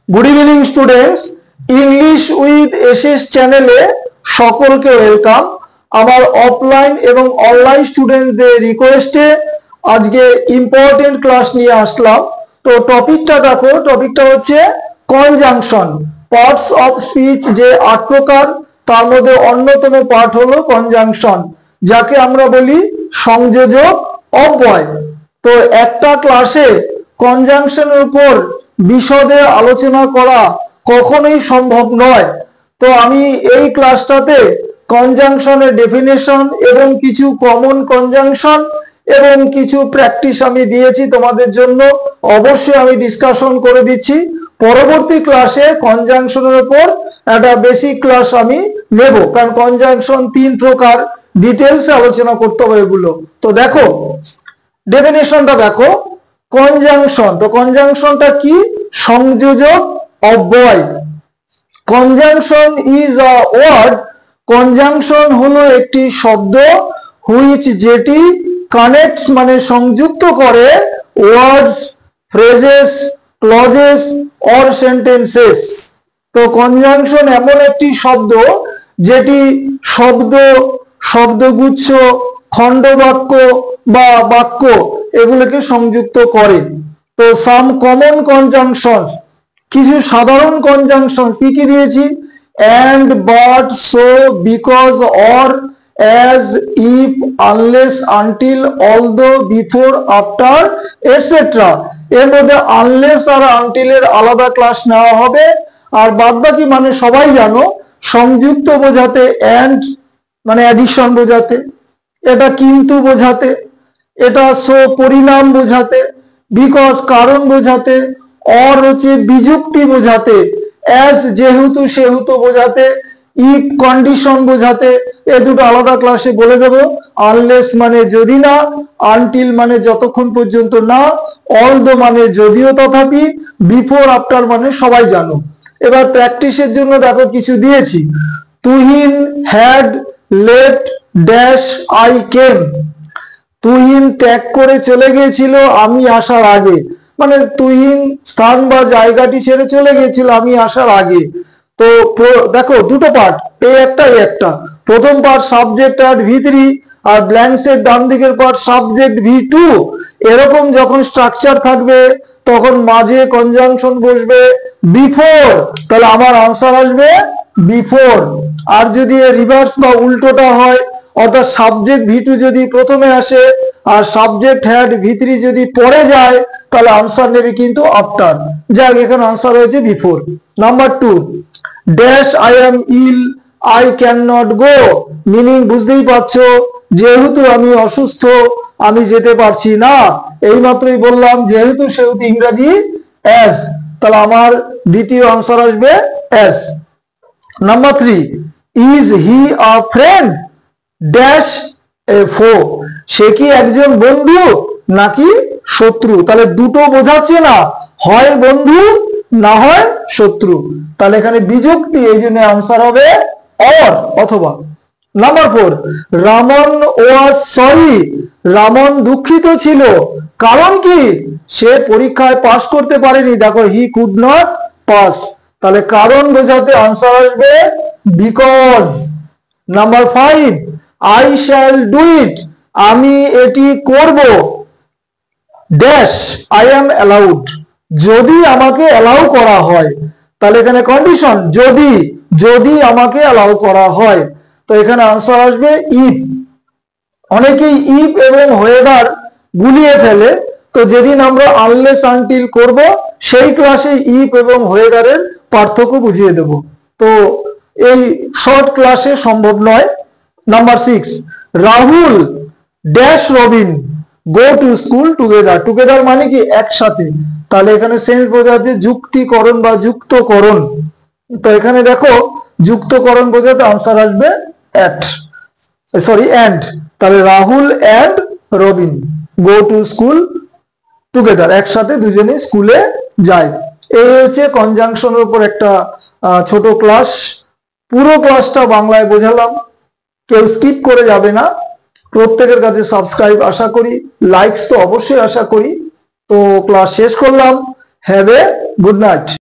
Good evening students, English with SS चैनेले सकलके welcome. आमार अफलाइन एवं अनलाइन स्टूडेंटদের रिक्वेस्टे आज के इम्पोर्टेंट क्लास निये आसलाम। तो टपिकटा देखो, टपिकटा होच्छे कनजांक्शन, पार्ट्स अफ स्पीच जे 8 प्रकार तार मध्य अन्यतम पार्ट हलो कनजांक्शन, जाके आमरा बोली संयोजक अव्यय। तो एकटा क्लासे कनजांक्शनेर उपर विशदे आलोचना करा कखनोई सम्भव नय। तो आमी एई क्लासटाते कनजांक्शनेर डेफिनेशन एवं किछु कमन कनजांक्शन एवं किछु प्रैक्टिस आमी दिएछि तोमादेर जन्य, अवश्यई आमी डिसकाशन करे दिচ্ছি। परवर्ती क्लासे कनजांक्शनेर उपर একটা बेसिक क्लास आमी नेब, कारण कनजांक्शन 3 प्रकार, डिटेल्स आलोचना करते হবে এগুলো। तो देखो डेफिनेशनটা देखो, कनजांक्शन। तो कनजांक्शनটা কি? সংযোজক অব্যয়। Conjunction is a word, conjunction হলো একটি শব্দ হুইচ যেটি কানেক্টস মানে সংযুক্ত করে words, phrases, clauses or sentences. তো কনজাংশন এমন একটি শব্দ যেটি শব্দ, শব্দগুচ্ছ, খণ্ডবাক্য বা বাক্য এগুলোকে সংযুক্ত করে। তো সাম কমন কনজাংশনস, কিছু সাধারণ কনজাংশনস কি কি দিয়েছি? And, but, so, because, or, as, if, unless, until, although, before, after etcetera. এর মধ্যে আনলেস আর আনটিলের আলাদা ক্লাস নেওয়া হবে। আর বাদবাকি মানে সবাই জানো, সংযুক্ত বোঝাতে এন্ড মানে অ্যাডিশন বোঝাতে, এটা কিন্তু বোঝাতে, এটা সো পরিণাম বোঝাতে, বিকজ কারণ বোঝাতে, অর হচ্ছে বিযুক্তি বোঝাতে, অ্যাজ যেহেতু সেহেতু বোঝাতে, ইফ কন্ডিশন বোঝাতে। এই দুটো আলাদা ক্লাসে বলে দেবো। আনলেস মানে যদি না, আনটিল মানে যতক্ষণ পর্যন্ত না, অলদো মানে যদিও তথাপি, বিফোর আফটার মানে সবাই জানো। এবার প্র্যাকটিসের জন্য দেখো কিছু দিয়েছি। Tuhin had left dash I came. Tuhin ত্যাগ করে চলে গিয়েছিল আমি আসার আগে, মানে তুহিন স্থান বা জায়গাটি ছেড়ে চলে গিয়েছিল আমি আসার আগে। তো দেখো দুটো পার্ট, এই একটা। প্রথম পার্ট সাবজেক্ট আর V3 আর ব্ল্যাঙ্কসের ডান দিকের পার্ট সাবজেক্ট V2। এরকম যখন স্ট্রাকচার থাকবে তখন মাঝে কনজাংশন বসবে বিফোর, তাহলে আমার আনসার আসবে বিফোর। আর যদি রিভার্স বা উল্টোটা হয়, অর্থাৎ সাবজেক্ট V2 যদি প্রথমে আসে আর সাবজেক্ট হ্যাড V3 যদি পরে যায়, তাহলে আনসার নেবে কিন্তু আফটার। যাক, এখানে আনসার হয়েছে before. Number 2, dash I am ill I can not go. Meaning বুঝতেই পারছো, যেহেতু আমি অসুস্থ আমি যেতে পারছি না। এইমাত্রই বললাম যেহেতু সেহেতু ইংরেজি অ্যাজ, তাহলে আমার দ্বিতীয় আনসার আসবে as. Number 3, is he a friend dash a ফো। সে কি একজন বন্ধু নাকি শত্রু? তাহলে দুটো বোঝাচ্ছে না, হয় বন্ধু না হয় শত্রু। তাহলে এখানে বিযুক্তি, এই জন্য আনসার হবে অর অথবা। Number 4, Raman was sorry. Raman দুঃখিত ছিল, কারণ কি? সে পরীক্ষায় পাস করতে পারেনি। দেখো হি কুড নট পাস, তাহলে কারণ বোঝাতে আনসার আসবে because. Number 5, I shall do it. আমি এটি করব ড্যাশ আই এম অ্যালাউড। যদি আমাকে অ্যালাউ করা হয়, তাহলে এখানে কন্ডিশন যদি আমাকে অ্যালাউ করা হয়। তো এখানে আনসার আসবে ইফ। অনেকেই ইফ এবং ওয়েদার গুলিয়ে ফেলে। তো যেদিন আমরা আনলেস আনটিল করব সেই ক্লাসে ইফ এবং ওয়েদারের পার্থক্য বুঝিয়ে দেব। তো এই শর্ট ক্লাসে সম্ভব নয়। Number 6, Rahul dash Robin go to school together. Together মানে কি? একসাথে। তাহলে এখানে সেন্স বোঝাচ্ছে যুক্তিকরণ বা যুক্তকরণ। তো এখানে দেখো যুক্তকরণ বোঝাতে আনসার আসবে অ্যাট, সরি অ্যান্ড। তাহলে Rahul and Robin go to school together, একসাথে দুজনে স্কুলে যায়। এই হচ্ছে কনজাংশনের উপর একটা ছোট ক্লাস। পুরো ক্লাসটা বাংলায় বোঝালাম, কেউ স্কিপ করে যাবে না। প্রত্যেকের কাছে সাবস্ক্রাইব আশা করি, লাইকস তো অবশ্যই আশা করি। তো ক্লাস শেষ করলাম। Have a good night.